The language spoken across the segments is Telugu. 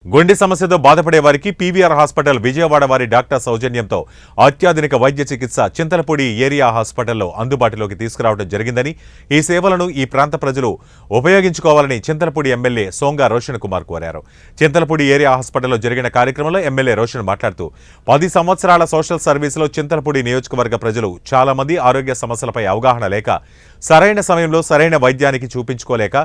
గుండె సమస్యతో బాధపడే వారికి పీవీఆర్ హాస్పిటల్ విజయవాడ వారి డాక్టర్ సౌజన్యంతో అత్యాధునిక వైద్య చికిత్స చింతలపూడి ఏరియా హాస్పిటల్లో అందుబాటులోకి తీసుకురావడం జరిగిందని ఈ సేవలను ఈ ప్రాంత ప్రజలు ఉపయోగించుకోవాలని చింతలపూడి ఎమ్మెల్యే సోంగా రోషన్ కుమార్ కోరారు. చింతలపూడి ఏరియా హాస్పిటల్లో జరిగిన కార్యక్రమంలో ఎమ్మెల్యే రోషన్ మాట్లాడుతూ 10 సంవత్సరాల సోషల్ సర్వీసులో చింతలపూడి నియోజకవర్గ ప్రజలు చాలా మంది ఆరోగ్య సమస్యలపై అవగాహన లేక సరైన సమయంలో సరైన వైద్యానికి చూపించుకోలేక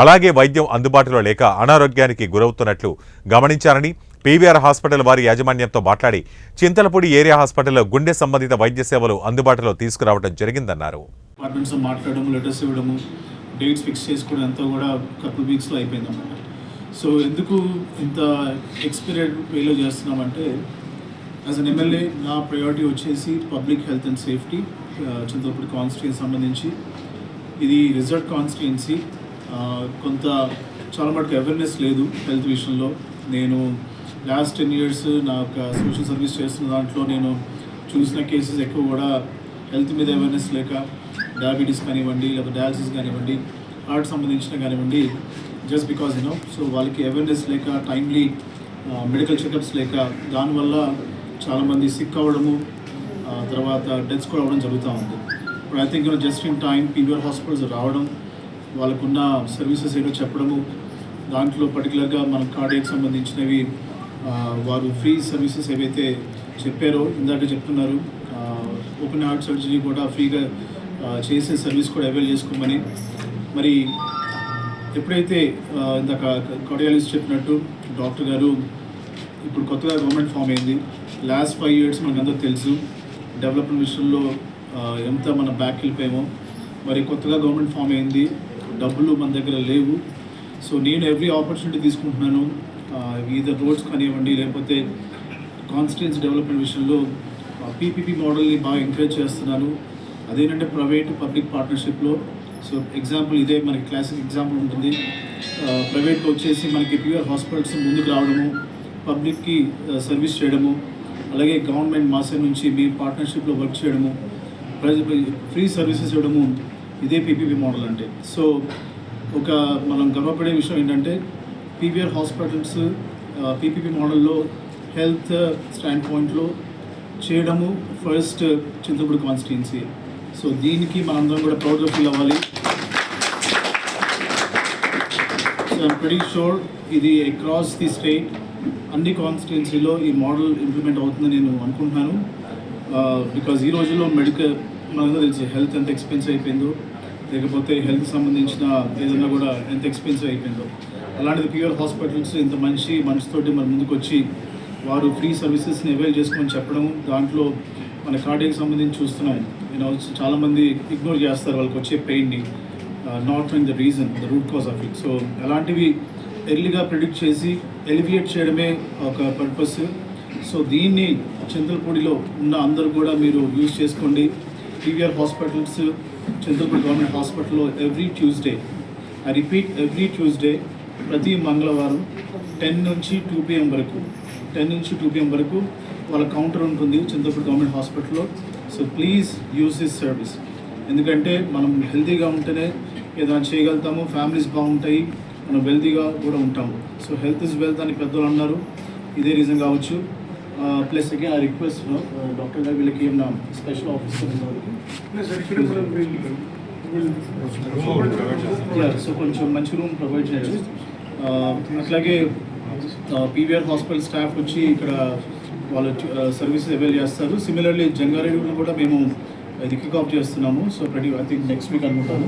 అలాగే వైద్యం అందుబాటులో లేక అనారోగ్యానికి గురవుతున్నట్లు గమనించారని పీవీఆర్ హాస్పిటల్ వారి యాజమాన్యంతో మాట్లాడి చింతలపూడి ఏరియా హాస్పిటల్లో గుండె సంబంధిత వైద్య సేవలు అందుబాటులో తీసుకురావడం జరిగిందన్నారు. డేట్స్ ఫిక్స్ చేసుకోవడం అంతా కూడా కపుల్ వీక్స్లో అయిపోయింది అన్నమాట. సో ఎందుకు ఇంత ఎక్స్పీరియడ్ వేలో చేస్తున్నామంటే యాజ్ అన్ ఎమ్మెల్యే నా ప్రయారిటీ వచ్చేసి public health and safety. Chintalapudi constituency సంబంధించి ఇది రిజర్వ్ కాన్స్టిట్యుయెన్సీ. కొంత చాలా మటుకు అవేర్నెస్ లేదు హెల్త్ విషయంలో. నేను లాస్ట్ 10 years నా ఒక సోషల్ సర్వీస్ చేస్తున్న దాంట్లో నేను చూసిన కేసెస్ ఎక్కువ కూడా హెల్త్ మీద అవేర్నెస్ లేక డయాబెటీస్ కానివ్వండి, లేదా డయాలసిస్ కానివ్వండి, హార్ట్ సంబంధించిన కానివ్వండి, జస్ట్ బికాజ్ సో వాళ్ళకి అవేర్నెస్ లేక టైమ్లీ మెడికల్ చెకప్స్ లేక దానివల్ల చాలామంది సిక్ అవ్వడము, తర్వాత డెత్స్ కూడా అవ్వడం జరుగుతూ ఉంది. ఇప్పుడు I think just in time PVR hospitals రావడం, వాళ్ళకున్న సర్వీసెస్ ఏదో చెప్పడము, దాంట్లో పర్టికులర్గా మన కార్డియాక్ సంబంధించినవి వారు ఫ్రీ సర్వీసెస్ ఏవైతే చెప్పారో ఇందాక చెప్తున్నారు, ఓపెన్ హార్ట్ సర్జరీ కూడా ఫ్రీగా చేసే సర్వీస్ కూడా అవైల్ చేసుకోమని. మరి ఎప్పుడైతే ఇందాక కార్డియాలజిస్ట్ చెప్పినట్టు డాక్టర్ గారు ఇప్పుడు కొత్తగా గవర్నమెంట్ ఫామ్ అయింది. లాస్ట్ 5 years మనకందరూ తెలుసు డెవలప్మెంట్ విషయంలో ఎంత మన బ్యాక్ వెళ్ళిపోయామో. మరి కొత్తగా గవర్నమెంట్ ఫామ్ అయింది, డబ్బులు మన దగ్గర లేవు. సో నేను ఎవ్రీ ఆపర్చునిటీ తీసుకుంటున్నాను, ఈదర్ రోడ్స్ కానివ్వండి లేకపోతే కాన్స్టిట్యుయెన్సీ డెవలప్మెంట్ విషయంలో పీపీపీ మోడల్ని బాగా ఎంకరేజ్ చేస్తున్నాను. అదేంటంటే ప్రైవేట్ పబ్లిక్ పార్ట్నర్షిప్లో. సో ఎగ్జాంపుల్ ఇదే మనకి క్లాసిక్ ఎగ్జాంపుల్ ఉంటుంది. ప్రైవేట్లో వచ్చేసి మనకి పీవీఆర్ హాస్పిటల్స్ ముందుకు రావడము, పబ్లిక్కి సర్వీస్ చేయడము, అలాగే గవర్నమెంట్ మా సైడ్ నుంచి మీ పార్ట్నర్షిప్లో వర్క్ చేయడము, ఫ్రీ సర్వీసెస్ ఇవ్వడము, ఇదే పీపీపీ మోడల్ అంటే. సో ఒక మనం గర్వపడే విషయం ఏంటంటే పీవీఆర్ హాస్పిటల్స్ పీపీపీ మోడల్లో హెల్త్ స్టాండ్ పాయింట్లో చేయడము ఫస్ట్ చింతలపూడి కాన్స్టిట్యుయెన్సీ. సో దీనికి మనందరం కూడా ప్రౌడ్గా ఫీల్ అవ్వాలి. సో ఐమ్ ప్రెటీ షూర్ ఇది అక్రాస్ ది స్టేట్ అన్ని కాన్స్టిట్యుయెన్సీలో ఈ మోడల్ ఇంప్లిమెంట్ అవుతుందని నేను అనుకుంటున్నాను. బికాజ్ ఈ రోజుల్లో మెడికల్ మనకు తెలుసు హెల్త్ ఎంత ఎక్స్పెన్సివ్ అయిపోయిందో, లేకపోతే హెల్త్ సంబంధించిన ఏదైనా కూడా ఎంత ఎక్స్పెన్సివ్ అయిపోయిందో. అలాంటిది పీవీఆర్ హాస్పిటల్స్ ఇంత మంచి మనసుతోటి మన ముందుకు వచ్చి వారు ఫ్రీ సర్వీసెస్ని అవైల్ చేసుకొని చెప్పడం, దాంట్లో మన కార్డియాకి సంబంధించి చూస్తున్నాం చాలామంది ఇగ్నోర్ చేస్తారు వాళ్ళకి వచ్చే పెయిన్ని, not knowing the reason, the root cause of it. So అలాంటివి ఎర్లీగా ప్రిడిక్ట్ చేసి ఎలివియేట్ చేయడమే ఒక పర్పస్. సో దీన్ని చింతలపూడిలో ఉన్న అందరూ కూడా మీరు యూజ్ చేసుకోండి. పీవీఆర్ హాస్పిటల్స్ చింతలపూడి గవర్నమెంట్ హాస్పిటల్లో every Tuesday, I repeat every Tuesday, ప్రతి మంగళవారం 10 నుంచి 2 PM వరకు 10 నుంచి 2 PM వరకు వాళ్ళ కౌంటర్ ఉంటుంది చింతలపూడి గవర్నమెంట్ హాస్పిటల్లో. So please use this service. ఎందుకంటే మనం హెల్తీగా ఉంటేనే ఏదైనా చేయగలుగుతాము, ఫ్యామిలీస్ బాగుంటాయి, మనం వెల్తీగా కూడా ఉంటాము. సో హెల్త్ ఇస్ వెల్త్ అని పెద్దలు అన్నారు, ఇదే రీజన్ కావచ్చు. Plus again I request doctor గారు వీళ్ళకి ఏమన్నా స్పెషల్ ఆఫీసర్ సో కొంచెం మంచి రూమ్ ప్రొవైడ్ చేయాలి. అట్లాగే పీవీఆర్ హాస్పిటల్ స్టాఫ్ వచ్చి ఇక్కడ వాళ్ళు సర్వీసెస్ అవైల్ చేస్తారు. సిమిలర్లీ జంగారెడ్డిలో కూడా మేము ఇది కిక్ ఆఫ్ చేస్తున్నాము. So I think next week అనుకుంటాము.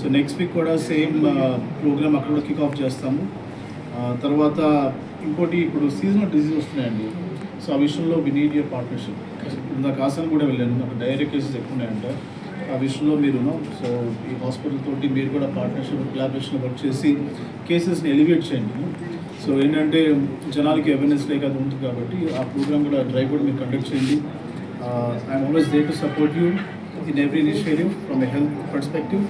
సో నెక్స్ట్ వీక్ కూడా సేమ్ ప్రోగ్రామ్ అక్కడ కూడా కిక్ ఆఫ్ చేస్తాము. తర్వాత ఇంకోటి ఇప్పుడు సీజనల్ డిసీజ్ వస్తున్నాయండి. సో ఆ విషయంలో వి నీడ్ యువర్ పార్ట్నర్షిప్. ఇందాక ఆసన్ కూడా వెళ్ళాను, అక్కడ డైరెక్ట్ కేసెస్ ఎక్కువ ఉన్నాయంట. ఆ విషయంలో మీరు సో ఈ హాస్పిటల్ తోటి మీరు కూడా పార్ట్నర్షిప్ కొలాబరేషన్ వర్క్ చేసి కేసెస్ని ఎలివేట్ చేయండి. సో ఏంటంటే జనాలకి అవేర్నెస్ లేక అది ఉంటుంది కాబట్టి ఆ ప్రోగ్రామ్ కూడా డ్రైవ్ కూడా మీరు కండక్ట్ చేయండి. I'm always there to support you in every initiative from a health perspective.